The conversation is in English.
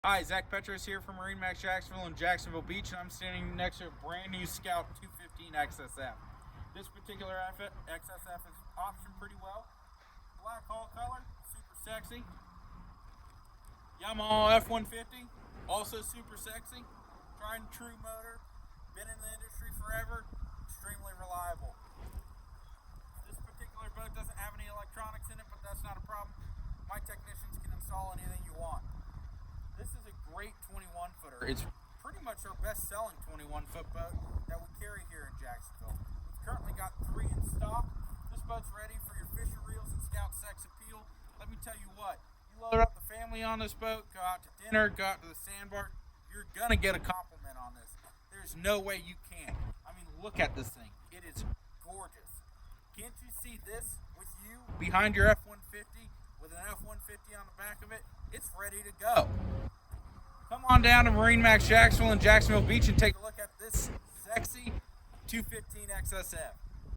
Hi, Zach Petros here from MarineMax Jacksonville in Jacksonville Beach, and I'm standing next to a brand new Scout 215 XSF. This particular XSF is optioned pretty well. Black hull color, super sexy. Yamaha F-150, also super sexy. Tried and true motor, been in the industry forever, extremely reliable. This particular boat doesn't have any electronics in it, but that's not a problem. My technicians can install anything you want. This is a great 21-footer. It's pretty much our best-selling 21-foot boat that we carry here in Jacksonville. We've currently got 3 in stock. This boat's ready for your fisher reels and Scout sex appeal. Let me tell you what, you load up the family on this boat, go out to dinner, go out to the sandbar, you're gonna get a compliment on this. There's no way you can't. I mean, look at this thing. It is gorgeous. Can't you see this with you behind your F-150 with an F-150 on the back of it? It's ready to go. Come on down to MarineMax Jacksonville and Jacksonville Beach and take a look at this sexy 215 XSF.